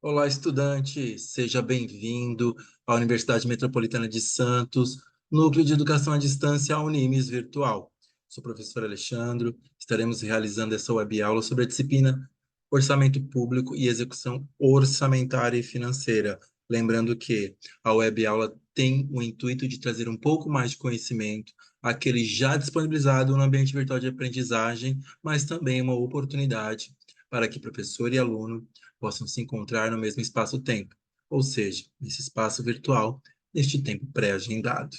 Olá, estudante, seja bem-vindo à Universidade Metropolitana de Santos, Núcleo de Educação à Distância Unimes Virtual. Sou o professor Alexandro, estaremos realizando essa web-aula sobre a disciplina Orçamento Público e Execução Orçamentária e Financeira. Lembrando que a web-aula tem o intuito de trazer um pouco mais de conhecimento, aquele já disponibilizado no ambiente virtual de aprendizagem, mas também uma oportunidade para que professor e aluno possam se encontrar no mesmo espaço-tempo, ou seja, nesse espaço virtual, neste tempo pré-agendado.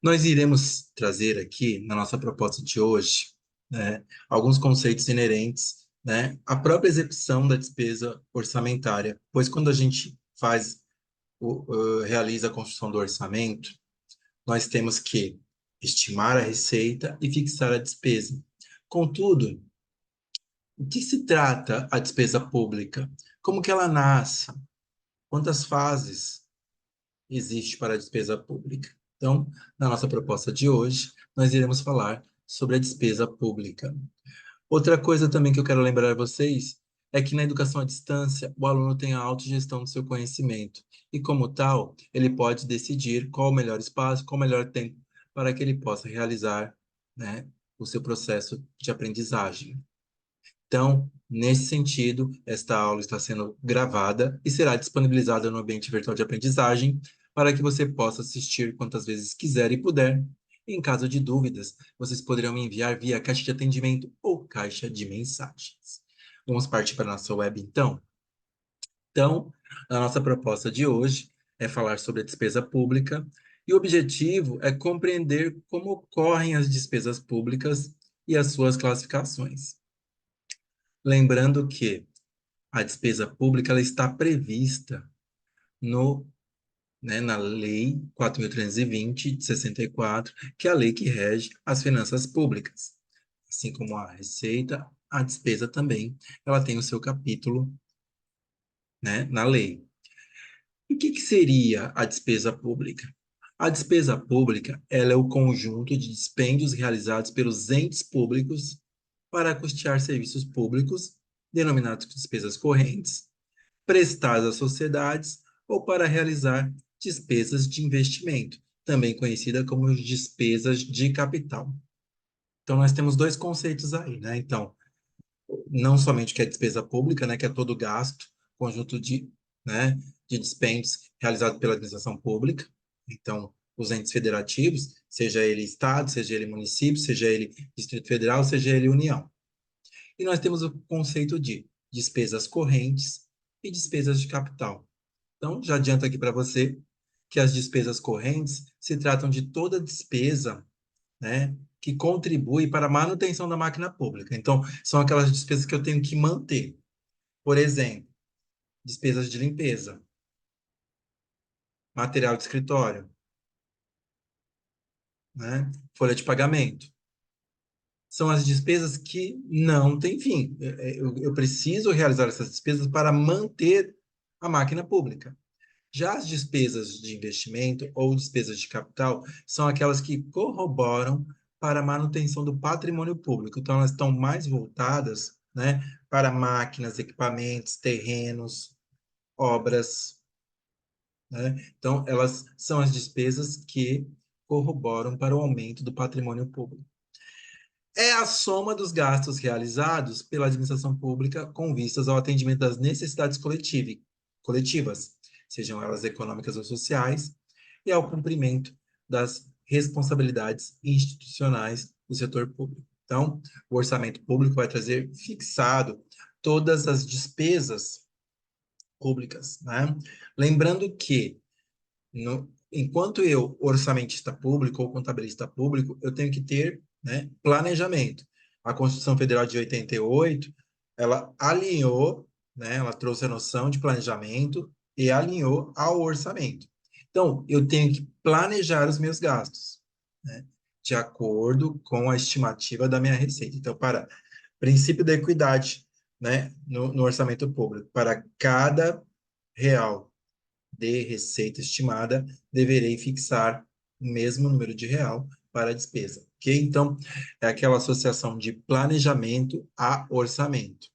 Nós iremos trazer aqui, na nossa proposta de hoje, alguns conceitos inerentes, à própria execução da despesa orçamentária, pois quando a gente realiza a construção do orçamento, nós temos que estimar a receita e fixar a despesa. Contudo, o que se trata a despesa pública? Como que ela nasce? Quantas fases existe para a despesa pública? Então, na nossa proposta de hoje, nós iremos falar sobre a despesa pública. Outra coisa também que eu quero lembrar a vocês é que na educação à distância, o aluno tem a autogestão do seu conhecimento e, como tal, ele pode decidir qual o melhor espaço, qual o melhor tempo para que ele possa realizar, o seu processo de aprendizagem. Então, nesse sentido, esta aula está sendo gravada e será disponibilizada no ambiente virtual de aprendizagem para que você possa assistir quantas vezes quiser e puder. Em caso de dúvidas, vocês poderão me enviar via caixa de atendimento ou caixa de mensagens. Vamos partir para a nossa web, então? Então, a nossa proposta de hoje é falar sobre a despesa pública e o objetivo é compreender como ocorrem as despesas públicas e as suas classificações. Lembrando que a despesa pública ela está prevista no, na Lei 4.320 de 64, que é a lei que rege as finanças públicas. Assim como a receita, a despesa também, ela tem o seu capítulo, na lei. E o que que seria a despesa pública? A despesa pública, ela é o conjunto de dispêndios realizados pelos entes públicos para custear serviços públicos, denominados despesas correntes, prestadas às sociedades ou para realizar despesas de investimento, também conhecida como despesas de capital. Então, nós temos dois conceitos aí, né? Então, não somente que é despesa pública, né, que é todo gasto, conjunto de dispêndios realizado pela administração pública. Então, os entes federativos, seja ele Estado, seja ele município, seja ele Distrito Federal, seja ele União. E nós temos o conceito de despesas correntes e despesas de capital. Então, já adianto aqui para você que as despesas correntes se tratam de toda despesa, que contribui para a manutenção da máquina pública. Então, são aquelas despesas que eu tenho que manter. Por exemplo, despesas de limpeza, material de escritório, folha de pagamento. São as despesas que não têm fim. Eu preciso realizar essas despesas para manter a máquina pública. Já as despesas de investimento ou despesas de capital são aquelas que corroboram para a manutenção do patrimônio público. Então, elas estão mais voltadas, para máquinas, equipamentos, terrenos, obras, Então, elas são as despesas que corroboram para o aumento do patrimônio público. É a soma dos gastos realizados pela administração pública com vistas ao atendimento das necessidades coletivas, sejam elas econômicas ou sociais, e ao cumprimento das responsabilidades institucionais do setor público. Então, o orçamento público vai trazer fixado todas as despesas públicas, Lembrando que enquanto eu, orçamentista público ou contabilista público, eu tenho que ter, planejamento. A Constituição Federal de 88, ela alinhou, ela trouxe a noção de planejamento e alinhou ao orçamento. Então, eu tenho que planejar os meus gastos, de acordo com a estimativa da minha receita. Então, para princípio da equidade, no orçamento público, para cada real de receita estimada, deverei fixar o mesmo número de real para a despesa. Ok? Então, é aquela associação de planejamento a orçamento.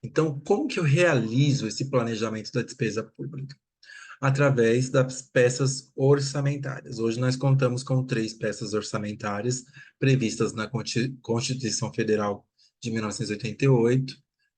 Então, como que eu realizo esse planejamento da despesa pública? Através das peças orçamentárias. Hoje nós contamos com 3 peças orçamentárias previstas na Constituição Federal de 1988,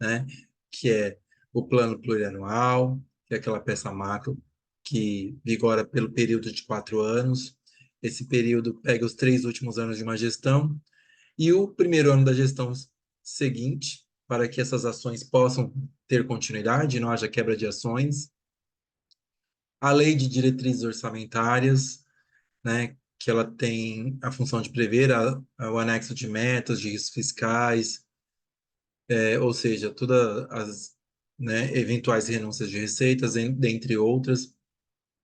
né? Que é o Plano Plurianual, que é aquela peça macro que vigora pelo período de 4 anos. Esse período pega os 3 últimos anos de uma gestão e o primeiro ano da gestão seguinte, para que essas ações possam ter continuidade, não haja quebra de ações. A lei de diretrizes orçamentárias, né, que ela tem a função de prever o anexo de metas, de riscos fiscais, ou seja, todas as, né, eventuais renúncias de receitas, dentre outras.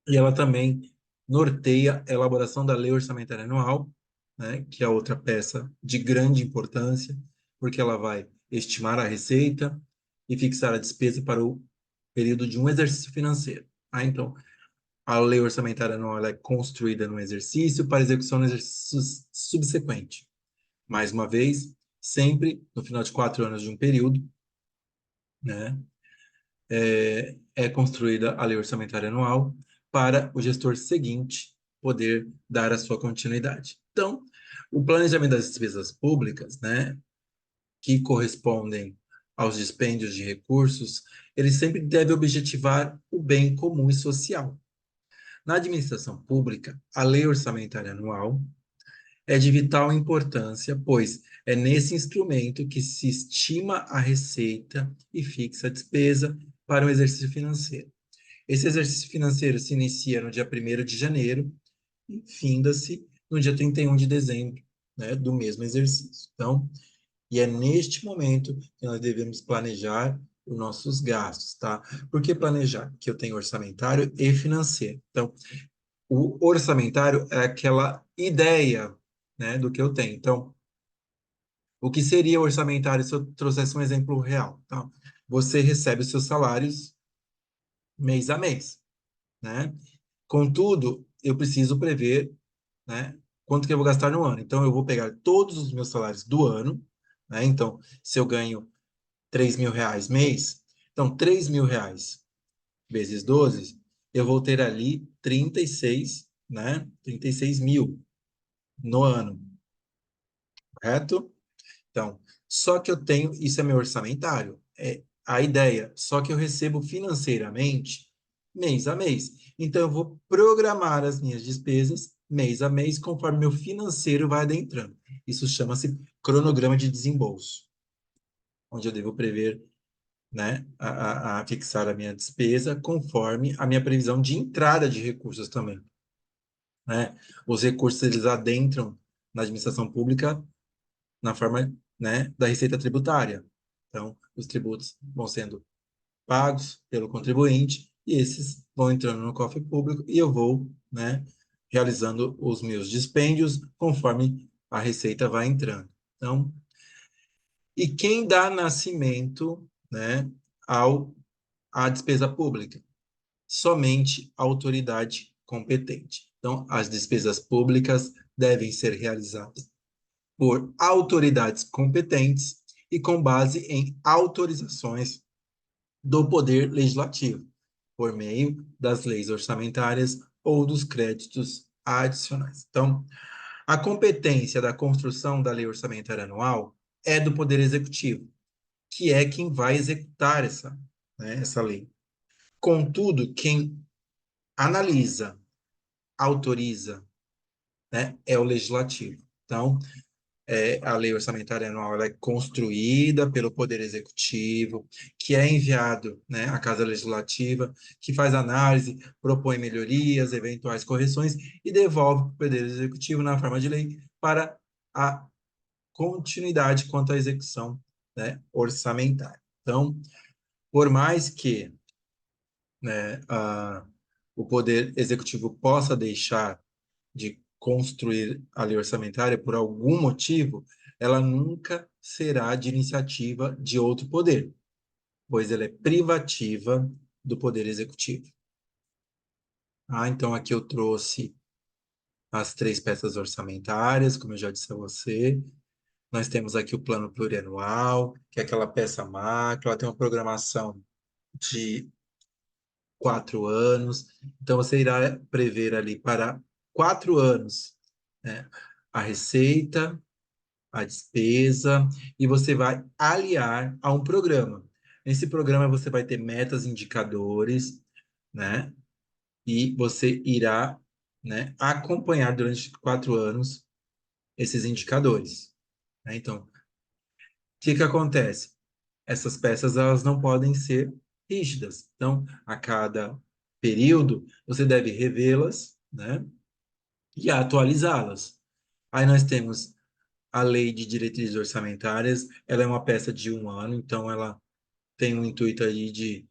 E ela também norteia a elaboração da lei orçamentária anual, né, que é outra peça de grande importância, porque ela vai estimar a receita e fixar a despesa para o período de um exercício financeiro. Então, a lei orçamentária anual ela é construída no exercício para execução no exercício subsequente. Mais uma vez, sempre no final de 4 anos de um período, né, é construída a lei orçamentária anual para o gestor seguinte poder dar a sua continuidade. Então, o planejamento das despesas públicas, né, que correspondem aos dispêndios de recursos, ele sempre deve objetivar o bem comum e social. Na administração pública, a lei orçamentária anual é de vital importância, pois é nesse instrumento que se estima a receita e fixa a despesa para um exercício financeiro. Esse exercício financeiro se inicia no dia 1º de janeiro e finda-se no dia 31 de dezembro, né, do mesmo exercício. Então, e é neste momento que nós devemos planejar os nossos gastos, tá? Por que planejar? Que eu tenho orçamentário e financeiro. Então, o orçamentário é aquela ideia, né, do que eu tenho. Então, o que seria orçamentário se eu trouxesse um exemplo real? Então, você recebe os seus salários mês a mês, né? Contudo, eu preciso prever, né, quanto que eu vou gastar no ano. Então, eu vou pegar todos os meus salários do ano, né? Então, se eu ganho R$ 3.000 mês, então R$ 3.000 vezes 12, eu vou ter ali 36, né? 36.000 no ano, correto? Então, só que eu tenho, isso é meu orçamentário, é a ideia, só que eu recebo financeiramente mês a mês. Então, eu vou programar as minhas despesas mês a mês, conforme meu financeiro vai adentrando. Isso chama-se cronograma de desembolso, onde eu devo prever, né, a fixar a minha despesa conforme a minha previsão de entrada de recursos também, né? Os recursos, eles adentram na administração pública na forma, né, da receita tributária. Então, os tributos vão sendo pagos pelo contribuinte e esses vão entrando no cofre público e eu vou, né, realizando os meus dispêndios conforme a receita vai entrando. Então, e quem dá nascimento, né, ao à despesa pública? Somente a autoridade competente. Então, as despesas públicas devem ser realizadas por autoridades competentes e com base em autorizações do Poder Legislativo, por meio das leis orçamentárias ou dos créditos adicionais. Então, a competência da construção da lei orçamentária anual é do Poder Executivo, que é quem vai executar essa lei. Contudo, quem analisa, autoriza, né, é o Legislativo. Então, a lei orçamentária anual ela é construída pelo Poder Executivo, que é enviado, né, à Casa Legislativa, que faz análise, propõe melhorias, eventuais correções e devolve para o Poder Executivo na forma de lei para a continuidade quanto à execução, né, orçamentária. Então, por mais que, né, o Poder Executivo possa deixar de construir a lei orçamentária por algum motivo, ela nunca será de iniciativa de outro poder, pois ela é privativa do Poder Executivo. Então aqui eu trouxe as 3 peças orçamentárias, como eu já disse a você. Nós temos aqui o plano plurianual, que é aquela peça macro, ela tem uma programação de 4 anos. Então, você irá prever ali para 4 anos, né, a receita, a despesa, e você vai aliar a um programa. Nesse programa, você vai ter metas, indicadores, né? E você irá, né, acompanhar durante 4 anos esses indicadores, né? Então, o que que acontece? Essas peças elas não podem ser rígidas. Então, a cada período, você deve revê-las, né, e atualizá-las. Aí nós temos a Lei de Diretrizes Orçamentárias, ela é uma peça de 1 ano, então ela tem o intuito aí de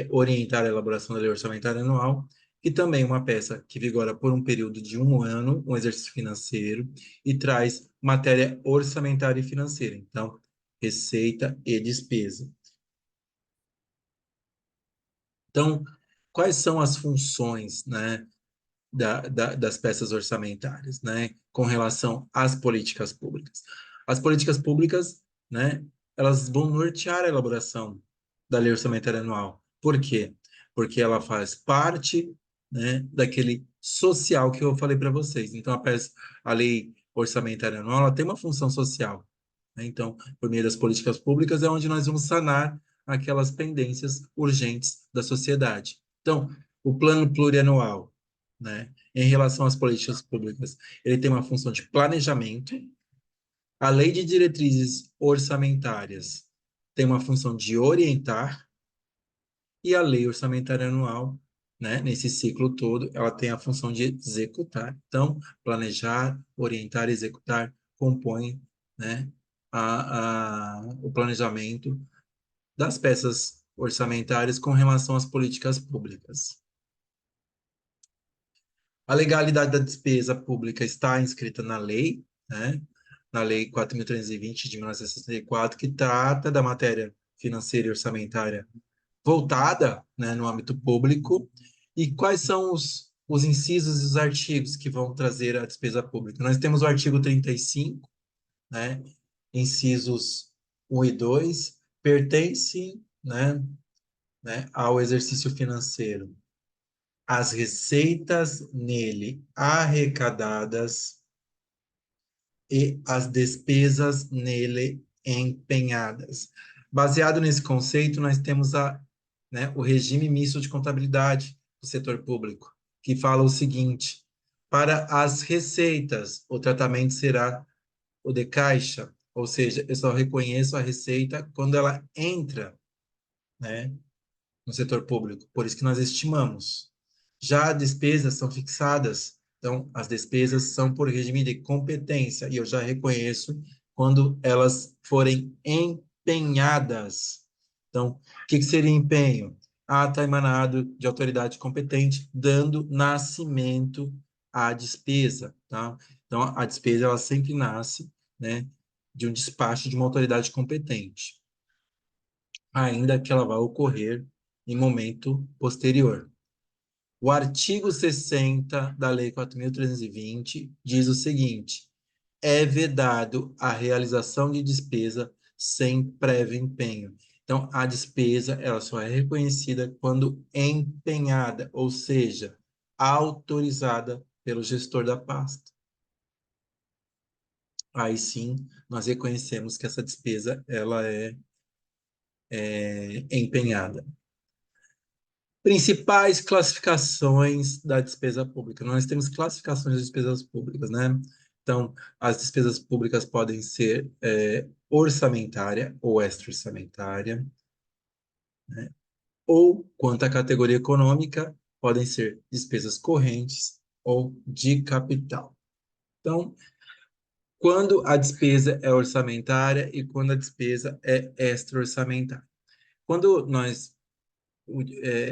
orientar a elaboração da Lei Orçamentária Anual, e também uma peça que vigora por um período de 1 ano, um exercício financeiro, e traz matéria orçamentária e financeira. Então, receita e despesa. Então, quais são as funções, né, das peças orçamentárias, né, com relação às políticas públicas? As políticas públicas, né, elas vão nortear a elaboração da lei orçamentária anual. Por quê? Porque ela faz parte, né, daquele social que eu falei para vocês. Então, a lei orçamentária anual, ela tem uma função social, né? Então, por meio das políticas públicas é onde nós vamos sanar aquelas pendências urgentes da sociedade. Então, o plano plurianual, né, em relação às políticas públicas, ele tem uma função de planejamento. A lei de diretrizes orçamentárias tem uma função de orientar, e a lei orçamentária anual, né, nesse ciclo todo, ela tem a função de executar. Então, planejar, orientar e executar compõem, né, o planejamento das peças orçamentárias com relação às políticas públicas. A legalidade da despesa pública está inscrita na lei, né? Na Lei 4.320 de 1964, que trata da matéria financeira e orçamentária voltada, né, no âmbito público. E quais são os incisos e os artigos que vão trazer a despesa pública? Nós temos o artigo 35, né, incisos 1 e 2, pertence, né, ao exercício financeiro as receitas nele arrecadadas e as despesas nele empenhadas. Baseado nesse conceito, nós temos né, o regime misto de contabilidade do setor público, que fala o seguinte: para as receitas, o tratamento será o de caixa, ou seja, eu só reconheço a receita quando ela entra, né, no setor público. Por isso que nós estimamos. Já as despesas são fixadas, então as despesas são por regime de competência e eu já reconheço quando elas forem empenhadas. Então, o que seria empenho? Ato emanado de autoridade competente, dando nascimento à despesa, tá? Então, a despesa ela sempre nasce, né, de um despacho de uma autoridade competente, ainda que ela vá ocorrer em momento posterior. O artigo 60 da Lei 4.320 diz o seguinte: é vedado a realização de despesa sem prévio empenho. Então, a despesa ela só é reconhecida quando empenhada, ou seja, autorizada pelo gestor da pasta. Aí sim, nós reconhecemos que essa despesa ela é empenhada. Principais classificações da despesa pública. Nós temos classificações de despesas públicas, né? Então, as despesas públicas podem ser orçamentária ou extra-orçamentária, né? Ou, quanto à categoria econômica, podem ser despesas correntes ou de capital. Então, quando a despesa é orçamentária e quando a despesa é extra-orçamentária. Quando nós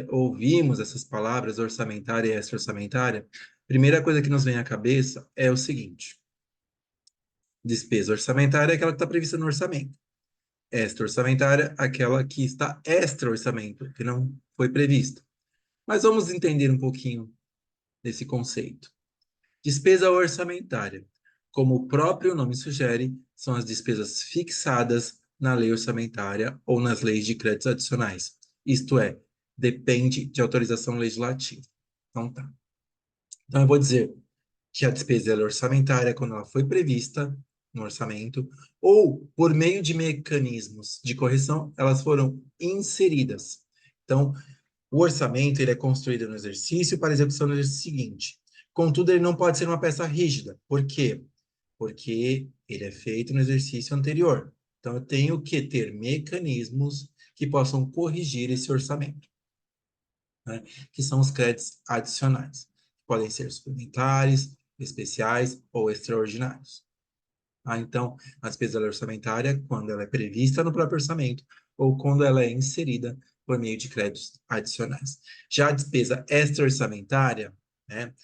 ouvimos essas palavras, orçamentária e extra-orçamentária, primeira coisa que nos vem à cabeça é o seguinte: despesa orçamentária é aquela que está prevista no orçamento. Extra-orçamentária, aquela que está extra-orçamento, que não foi prevista. Mas vamos entender um pouquinho desse conceito. Despesa orçamentária. como o próprio nome sugere, são as despesas fixadas na lei orçamentária ou nas leis de créditos adicionais. Isto é, depende de autorização legislativa. Então, tá. Então, eu vou dizer que a despesa ela é orçamentária quando ela foi prevista no orçamento, ou por meio de mecanismos de correção, elas foram inseridas. Então, o orçamento ele é construído no exercício para execução no exercício seguinte. Contudo, ele não pode ser uma peça rígida. Por quê? Porque ele é feito no exercício anterior. Então, eu tenho que ter mecanismos que possam corrigir esse orçamento, né? Que são os créditos adicionais. Podem ser suplementares, especiais ou extraordinários. Então, a despesa orçamentária, quando ela é prevista no próprio orçamento ou quando ela é inserida por meio de créditos adicionais. Já a despesa extra-orçamentária, né,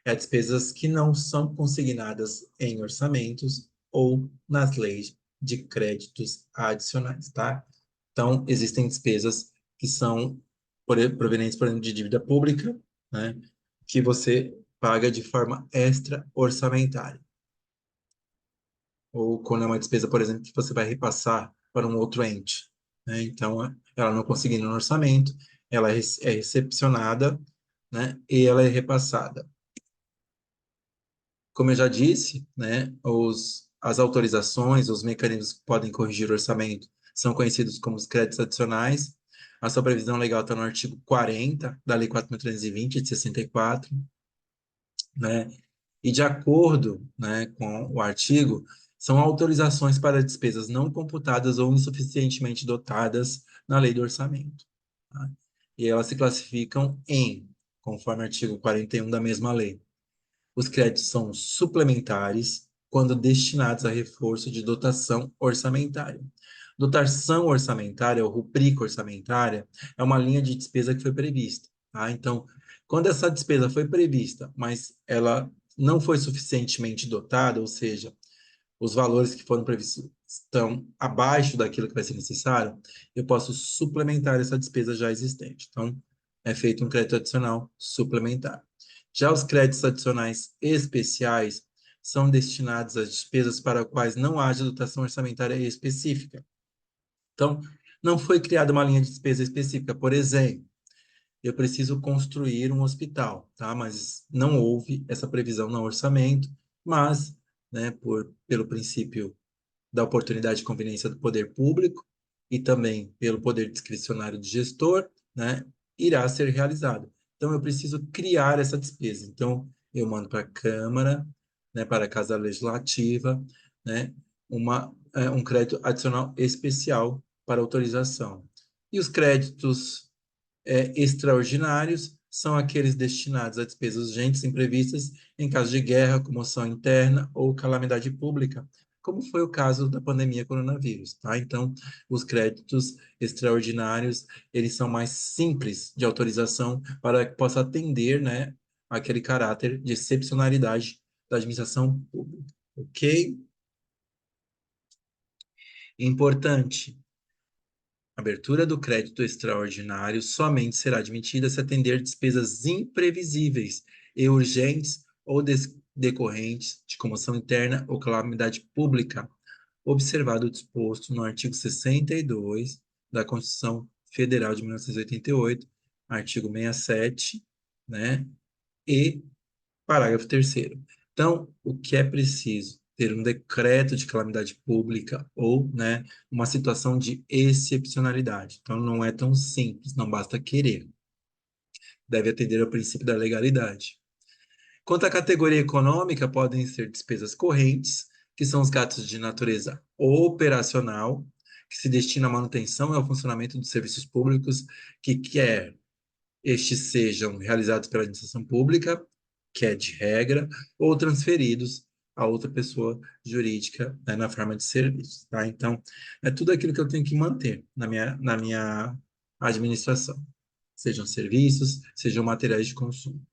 é despesas que não são consignadas em orçamentos ou nas leis de créditos adicionais, tá? Então, existem despesas que são provenientes, por exemplo, de dívida pública, né, que você paga de forma extra-orçamentária. Ou quando é uma despesa, por exemplo, que você vai repassar para um outro ente, né? Então, ela não conseguindo no orçamento, ela é recepcionada, né, e ela é repassada. Como eu já disse, né, as autorizações, os mecanismos que podem corrigir o orçamento são conhecidos como os créditos adicionais. A sua previsão legal está no artigo 40 da Lei 4.320, de 64, né? E de acordo, né, com o artigo, são autorizações para despesas não computadas ou insuficientemente dotadas na lei do orçamento, tá? E elas se classificam conforme o artigo 41 da mesma lei, os créditos são suplementares quando destinados a reforço de dotação orçamentária. Dotação orçamentária, ou rubrica orçamentária, é uma linha de despesa que foi prevista, tá? Então, quando essa despesa foi prevista, mas ela não foi suficientemente dotada, ou seja, os valores que foram previstos estão abaixo daquilo que vai ser necessário, eu posso suplementar essa despesa já existente. Então, é feito um crédito adicional suplementar. Já os créditos adicionais especiais são destinados às despesas para as quais não haja dotação orçamentária específica. Então, não foi criada uma linha de despesa específica. Por exemplo, eu preciso construir um hospital, tá? Mas não houve essa previsão no orçamento, mas, né, pelo princípio da oportunidade de conveniência do poder público e também pelo poder discricionário do gestor, né, irá ser realizado. Então, eu preciso criar essa despesa. Então, eu mando para a Câmara, né, para a Casa Legislativa, né, um crédito adicional especial para autorização. E os créditos extraordinários são aqueles destinados a despesas urgentes imprevistas em caso de guerra, comoção interna ou calamidade pública, como foi o caso da pandemia coronavírus, tá? Então, os créditos extraordinários, eles são mais simples de autorização para que possa atender, né, aquele caráter de excepcionalidade da administração pública, ok? Importante. A abertura do crédito extraordinário somente será admitida se atender despesas imprevisíveis e urgentes ou decorrentes de comoção interna ou calamidade pública, observado o disposto no artigo 62 da Constituição Federal de 1988, artigo 67, né? E parágrafo 3º. Então, o que é preciso? Ter um decreto de calamidade pública ou, né, uma situação de excepcionalidade. Então, não é tão simples, não basta querer. Deve atender ao princípio da legalidade. Quanto à categoria econômica, podem ser despesas correntes, que são os gastos de natureza operacional, que se destina à manutenção e ao funcionamento dos serviços públicos, que quer estes sejam realizados pela administração pública, que é de regra, ou transferidos a outra pessoa jurídica, né, na forma de serviços, tá? Então, é tudo aquilo que eu tenho que manter na minha administração, sejam serviços, sejam materiais de consumo.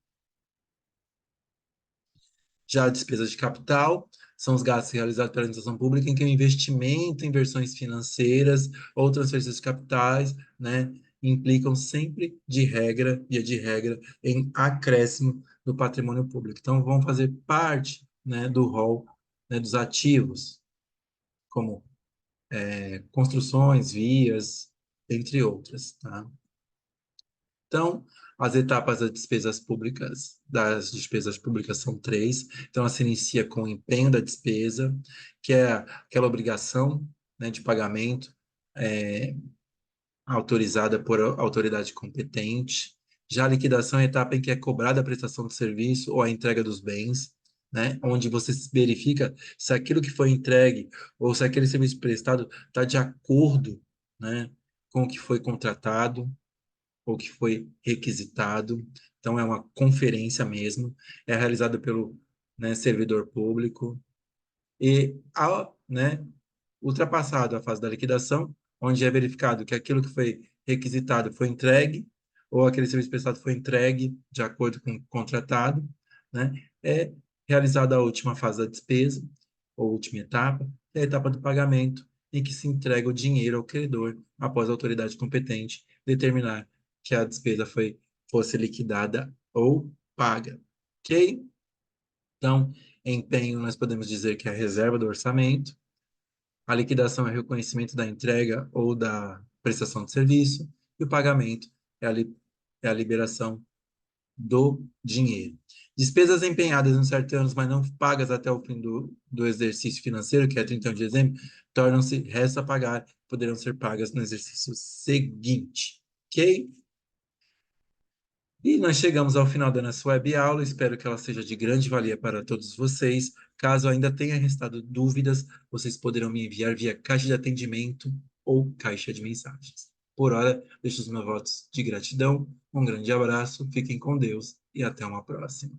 Já despesas de capital são os gastos realizados pela administração pública em que o investimento em versões financeiras ou transferências de capitais, né, implicam sempre, de regra, via de regra, em acréscimo do patrimônio público. Então, vão fazer parte, né, do rol né, dos ativos, como construções, vias, entre outras, tá? Então, as etapas das despesas públicas são três. Então, ela se inicia com o empenho da despesa, que é aquela obrigação, né, de pagamento, é, autorizada por autoridade competente. Já a liquidação é a etapa em que é cobrada a prestação de serviço ou a entrega dos bens, né, onde você verifica se aquilo que foi entregue ou se aquele serviço prestado está de acordo, né, com o que foi contratado ou que foi requisitado. Então, é uma conferência mesmo, é realizada pelo, né, servidor público. E, né, ultrapassado a fase da liquidação, onde é verificado que aquilo que foi requisitado foi entregue, ou aquele serviço prestado foi entregue de acordo com o contratado, né, é realizada a última fase da despesa, ou última etapa, que é a etapa do pagamento, em que se entrega o dinheiro ao credor após a autoridade competente determinar que a despesa fosse liquidada ou paga. Ok? Então, empenho, nós podemos dizer que é a reserva do orçamento. A liquidação é o reconhecimento da entrega ou da prestação de serviço, e o pagamento é a liberação do dinheiro. Despesas empenhadas em certos anos, mas não pagas até o fim do exercício financeiro, que é 31 de dezembro, tornam-se resta a pagar, poderão ser pagas no exercício seguinte. Ok? E nós chegamos ao final da nossa web aula. Espero que ela seja de grande valia para todos vocês. Caso ainda tenha restado dúvidas, vocês poderão me enviar via caixa de atendimento ou caixa de mensagens. Por hora, deixo os meus votos de gratidão. Um grande abraço, fiquem com Deus e até uma próxima.